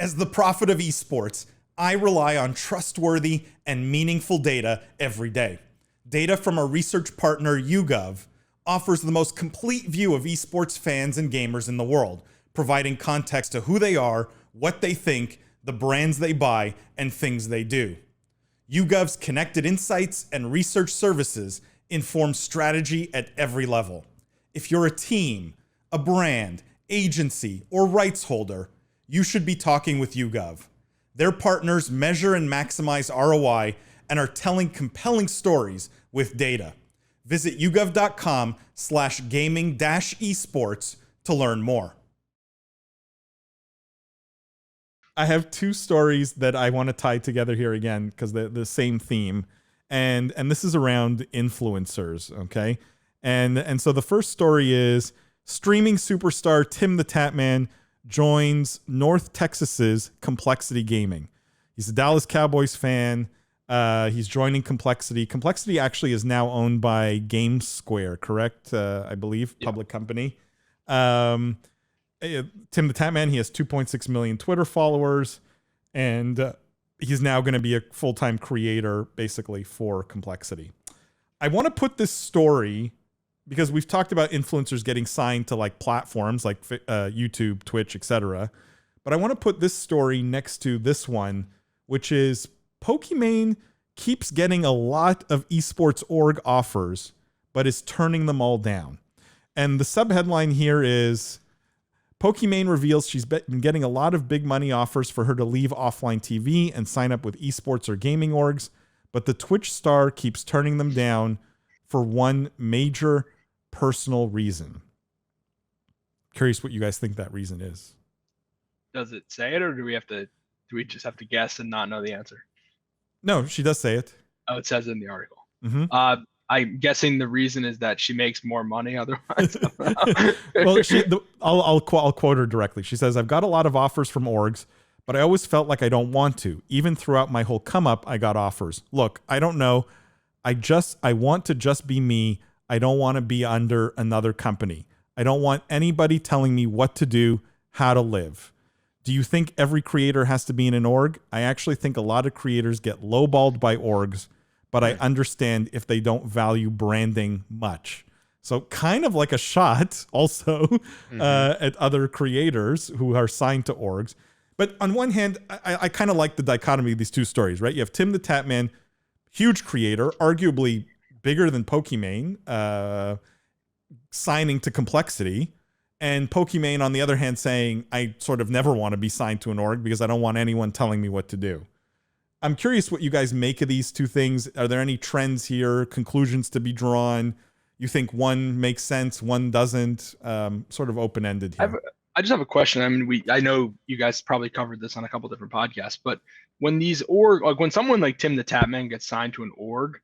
As the prophet of esports, I rely on trustworthy and meaningful data every day. Data from our research partner YouGov offers the most complete view of esports fans and gamers in the world, providing context to who they are, what they think, the brands they buy, and things they do. YouGov's connected insights and research services inform strategy at every level. If you're a team, a brand, agency, or rights holder, you should be talking with YouGov. Their partners measure and maximize ROI and are telling compelling stories with data. Visit yougov.com/gaming-esports to learn more. I have two stories that I want to tie together here again because they're the same theme. And this is around influencers, okay? And so the first story is streaming superstar TimTheTatman joins North Texas's Complexity Gaming. He's a Dallas Cowboys fan. He's joining Complexity. Complexity actually is now owned by GameSquare, correct? I believe, yeah. Public company. TimTheTatman, he has 2.6 million Twitter followers, and he's now going to be a full-time creator, basically, for Complexity. I want to put this story, because we've talked about influencers getting signed to like platforms like YouTube, Twitch, etc. But I want to put this story next to this one, which is Pokimane keeps getting a lot of esports org offers, but is turning them all down. And the subheadline here is Pokimane reveals she's been getting a lot of big money offers for her to leave offline TV and sign up with esports or gaming orgs, but the Twitch star keeps turning them down for one major personal reason. Curious what you guys think that reason is. Does it say it, or do we just have to guess and not know the answer? No, she does say it. Oh, it says it in the article. Mm-hmm. I'm guessing the reason is that she makes more money otherwise. Well, I'll quote her directly. She says, "I've got a lot of offers from orgs, but I always felt like I don't want to. Even throughout my whole come up, I got offers. Look, I don't know. I want to just be me. I don't want to be under another company. I don't want anybody telling me what to do, how to live. Do you think every creator has to be in an org? I actually think a lot of creators get lowballed by orgs, but I understand if they don't value branding much." So kind of like a shot also at other creators who are signed to orgs. But on one hand, I kind of like the dichotomy of these two stories, right? You have TimTheTatman, huge creator, arguably bigger than Pokimane, signing to Complexity, and Pokimane, on the other hand, saying, I sort of never want to be signed to an org because I don't want anyone telling me what to do. I'm curious what you guys make of these two things. Are there any trends here, conclusions to be drawn? You think one makes sense, one doesn't? Sort of open-ended here. I just have a question. I mean, I know you guys probably covered this on a couple different podcasts, but when when someone like TimTheTatman gets signed to an org,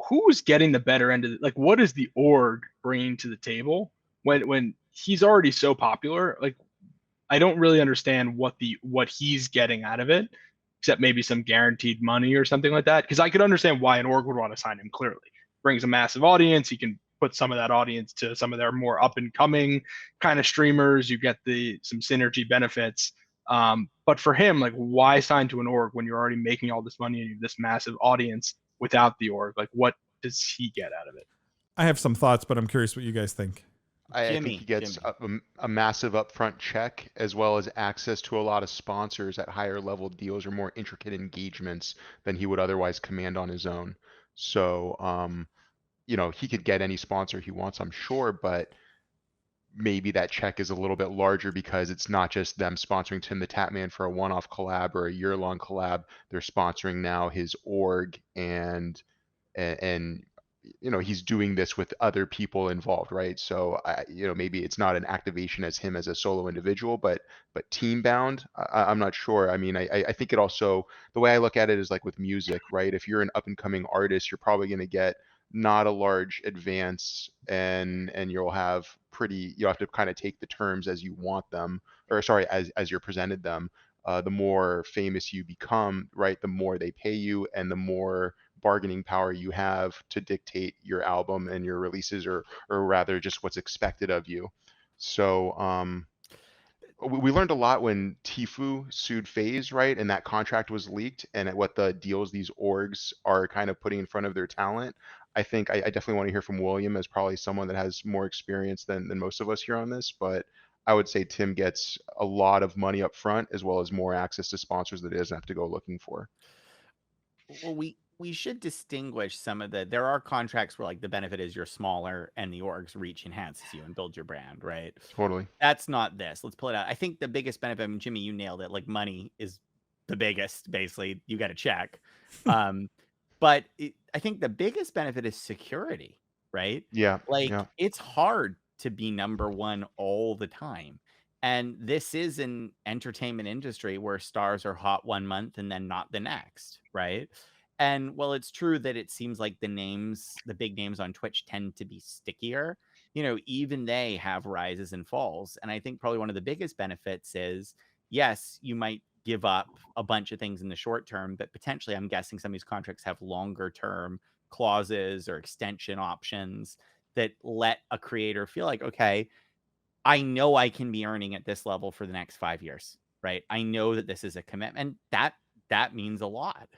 who's getting the better end of it? Like, what is the org bringing to the table when he's already so popular? Like, I don't really understand what he's getting out of it, except maybe some guaranteed money or something like that. Because I could understand why an org would want to sign him. Clearly, brings a massive audience. He can put some of that audience to some of their more up and coming kind of streamers. You get some synergy benefits. But for him, like, why sign to an org when you're already making all this money and you have this massive audience without the org? Like, what does he get out of it? I have some thoughts, but I'm curious what you guys think. I think he gets a massive upfront check, as well as access to a lot of sponsors at higher level deals or more intricate engagements than he would otherwise command on his own. So, he could get any sponsor he wants, I'm sure, but maybe that check is a little bit larger because it's not just them sponsoring TimTheTatman for a one-off collab or a year-long collab. They're sponsoring now his org, and he's doing this with other people involved, right? So maybe it's not an activation as him as a solo individual, but team bound. I'm not sure. I mean, I think it also, the way I look at it is like with music, right? If you're an up and coming artist, you're probably going to get not a large advance, and you'll have to kind of take the terms as you want them, or sorry, as you're presented them. The more famous you become, right, the more they pay you, and the more bargaining power you have to dictate your album and your releases, or rather just what's expected of you. So we learned a lot when Tfue sued FaZe, right? And that contract was leaked, and at what the deals these orgs are kind of putting in front of their talent. I think I definitely want to hear from William as probably someone that has more experience than most of us here on this, but I would say Tim gets a lot of money up front as well as more access to sponsors that he doesn't have to go looking for. Well, we should distinguish some of the. There are contracts where like the benefit is you're smaller and the org's reach enhances you and builds your brand, right? Totally. That's not this. Let's pull it out. I think the biggest benefit, I mean, Jimmy, you nailed it. Like money is the biggest, basically. You got to check. But I think the biggest benefit is security, right? Yeah. Like Yeah. it's hard to be number one all the time. And this is an entertainment industry where stars are hot one month and then not the next, right? And while it's true that it seems like the big names on Twitch tend to be stickier, even they have rises and falls. And I think probably one of the biggest benefits is, yes, you might give up a bunch of things in the short term, but potentially I'm guessing some of these contracts have longer term clauses or extension options that let a creator feel like, okay, I know I can be earning at this level for the next 5 years, right? I know that this is a commitment. That means a lot,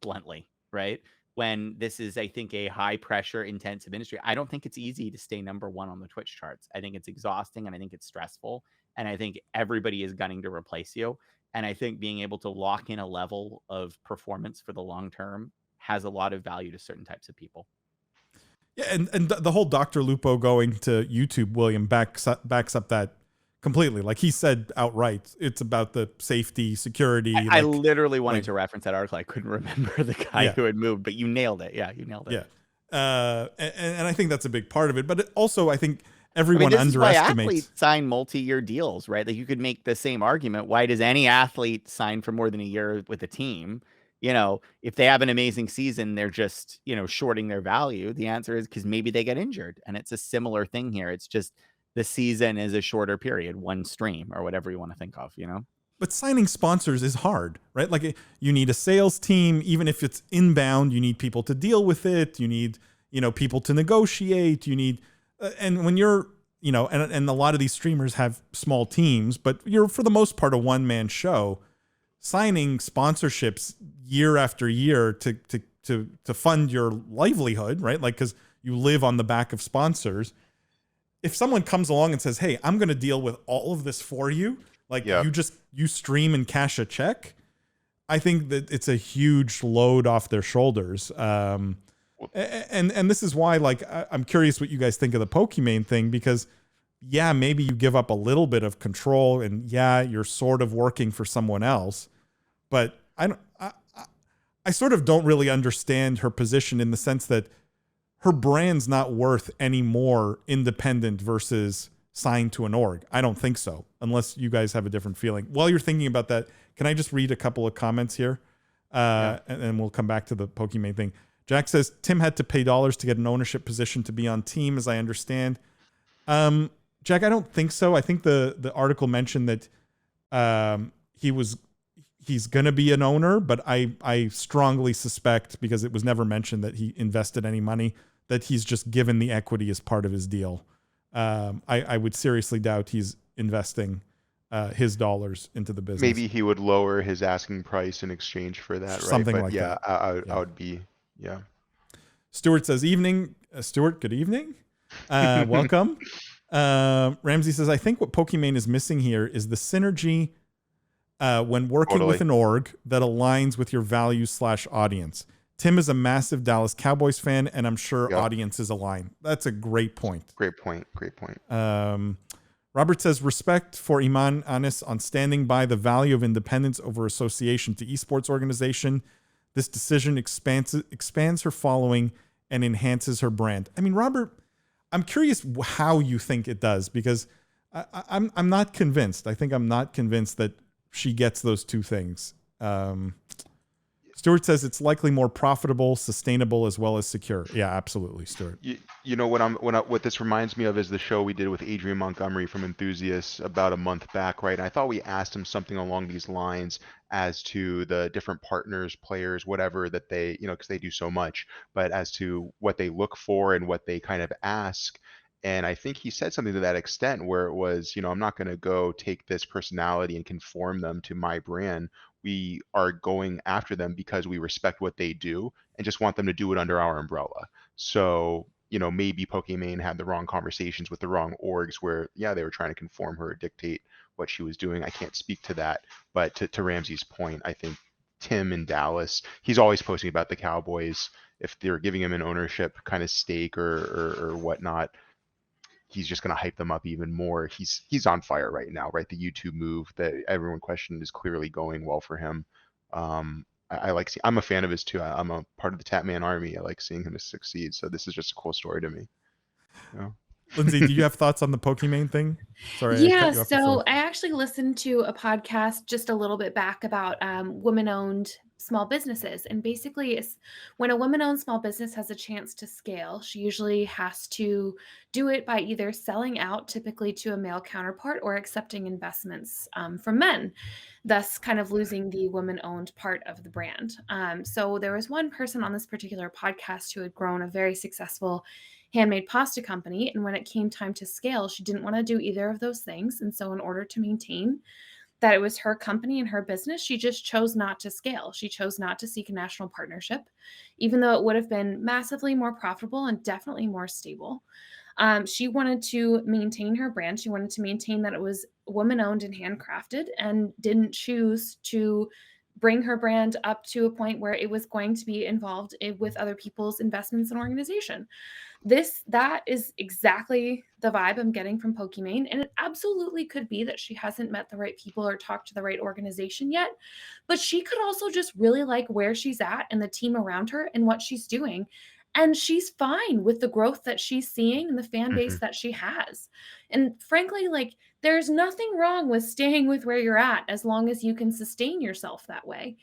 bluntly, right? When this is, I think, a high pressure, intensive industry. I don't think it's easy to stay number one on the Twitch charts. I think it's exhausting and I think it's stressful. And I think everybody is gunning to replace you. And I think being able to lock in a level of performance for the long term has a lot of value to certain types of people. Yeah, and the whole Dr. Lupo going to YouTube, William, backs up that completely. Like he said outright, it's about the safety, security. I literally wanted to reference that article. I couldn't remember the guy who had moved, but you nailed it. Yeah, you nailed it. Yeah. And I think that's a big part of it. But also, I think everyone this underestimates. Is why athletes sign multi-year deals, right? Like you could make the same argument. Why does any athlete sign for more than a year with a team? If they have an amazing season, they're just, shorting their value. The answer is because maybe they get injured. And it's a similar thing here. It's just the season is a shorter period, one stream or whatever you want to think of, But signing sponsors is hard, right? Like you need a sales team, even if it's inbound, you need people to deal with it. You need, people to negotiate. You need, and when you're, and a lot of these streamers have small teams, but you're for the most part a one-man show. Signing sponsorships year after year to fund your livelihood, right? Like, because you live on the back of sponsors. If someone comes along and says, "Hey, I'm going to deal with all of this for you," like you stream and cash a check, I think that it's a huge load off their shoulders. And this is why, like, I'm curious what you guys think of the Pokimane thing, because maybe you give up a little bit of control, and you're sort of working for someone else. But I sort of don't really understand her position in the sense that her brand's not worth any more independent versus signed to an org. I don't think so, unless you guys have a different feeling. While you're thinking about that, can I just read a couple of comments here? And then we'll come back to the Pokimane thing. Jack says, Tim had to pay dollars to get an ownership position to be on team, as I understand. Jack, I don't think so. I think the article mentioned that he's going to be an owner, but I strongly suspect, because it was never mentioned that he invested any money, that he's just given the equity as part of his deal. I would seriously doubt he's investing his dollars into the business. Maybe he would lower his asking price in exchange for that, right? Something like that. I would be, Stuart says, evening. Stuart, good evening. Welcome. Ramsey says, I think what Pokimane is missing here is the synergy when working with an org that aligns with your values/audience. Tim is a massive Dallas Cowboys fan, and I'm sure audiences align. That's a great point. Great point. Robert says, respect for Iman Anis on standing by the value of independence over association to esports organization. This decision expands her following and enhances her brand. I mean, Robert, I'm curious how you think it does, because I'm not convinced. I think I'm not convinced that she gets those two things. Stuart says it's likely more profitable, sustainable, as well as secure. Yeah, absolutely, Stuart. What this reminds me of is the show we did with Adrian Montgomery from Enthusiasts about a month back, right? And I thought we asked him something along these lines as to the different partners, players, whatever that they, because they do so much, but as to what they look for and what they kind of ask. And I think he said something to that extent where it was, I'm not going to go take this personality and conform them to my brand. We are going after them because we respect what they do and just want them to do it under our umbrella. So, maybe Pokimane had the wrong conversations with the wrong orgs where, yeah, they were trying to conform her or dictate what she was doing. I can't speak to that. But to Ramsey's point, I think Tim in Dallas, he's always posting about the Cowboys. If they're giving him an ownership kind of stake or whatnot, he's just going to hype them up even more. He's on fire right now, right? The YouTube move that everyone questioned is clearly going well for him. I'm a fan of his too. I'm a part of the Tatman army. I like seeing him succeed. So this is just a cool story to me. Lindsay, do you have thoughts on the Pokimane thing? Sorry. Yeah, so I actually listened to a podcast just a little bit back about women-owned small businesses. And basically, when a woman-owned small business has a chance to scale, she usually has to do it by either selling out, typically to a male counterpart, or accepting investments from men, thus kind of losing the woman-owned part of the brand. So there was one person on this particular podcast who had grown a very successful handmade pasta company. And when it came time to scale, she didn't want to do either of those things. And so in order to maintain that it was her company and her business, she just chose not to scale. She chose not to seek a national partnership, even though it would have been massively more profitable and definitely more stable. She wanted to maintain her brand. She wanted to maintain that it was woman-owned and handcrafted, and didn't choose to bring her brand up to a point where it was going to be involved with other people's investments and organization. That is exactly the vibe I'm getting from Pokimane. And it absolutely could be that she hasn't met the right people or talked to the right organization yet, but she could also just really like where she's at and the team around her and what she's doing. And she's fine with the growth that she's seeing and the fan base that she has. And frankly, like, there's nothing wrong with staying with where you're at as long as you can sustain yourself that way.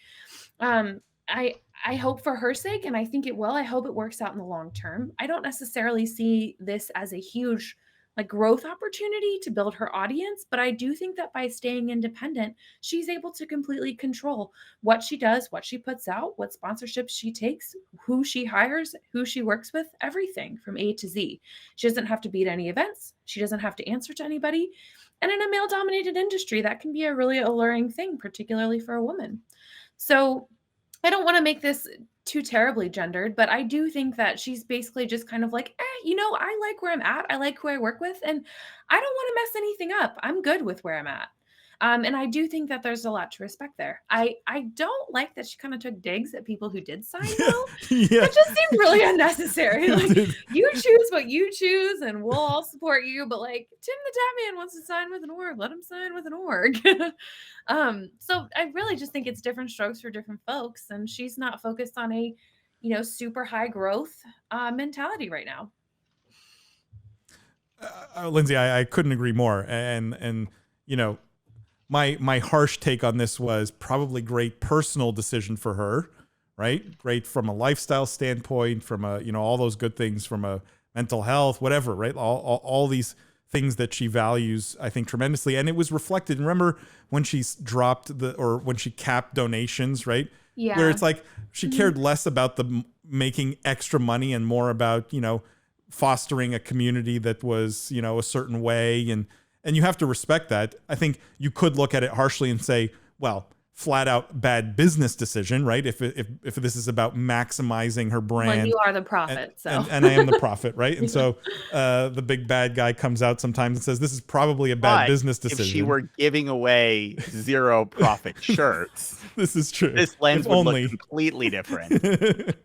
I hope for her sake, and I think it will, I hope it works out in the long term. I don't necessarily see this as a huge growth opportunity to build her audience, but I do think that by staying independent, she's able to completely control what she does, what she puts out, what sponsorships she takes, who she hires, who she works with, everything from A to Z. She doesn't have to be at any events. She doesn't have to answer to anybody. And in a male-dominated industry, that can be a really alluring thing, particularly for a woman. So I don't want to make this too terribly gendered, but I do think that she's basically just kind of like, I like where I'm at. I like who I work with, and I don't want to mess anything up. I'm good with where I'm at. And I do think that there's a lot to respect there. I don't like that she kind of took digs at people who did sign though. Yeah. It just seemed really unnecessary. Like, you choose what you choose and we'll all support you. But like, TimTheTatman wants to sign with an org, let him sign with an org. So I really just think it's different strokes for different folks. And she's not focused on a, super high growth mentality right now. Lindsay, I couldn't agree more. And my harsh take on this was probably great personal decision for her, right? Great from a lifestyle standpoint, from all those good things, from a mental health, whatever, right? All these things that she values, I think, tremendously. And it was reflected. Remember when she dropped when she capped donations, right? Yeah. Where it's like she cared less about the making extra money and more about, fostering a community that was, a certain way. And you have to respect that. I think you could look at it harshly and say, well, flat out bad business decision, right? If this is about maximizing her brand. Well, you are the prophet, and I am the prophet, right? And so the big bad guy comes out sometimes and says, this is probably a bad business decision. If she were giving away zero profit shirts, this is true. This lens would look completely different.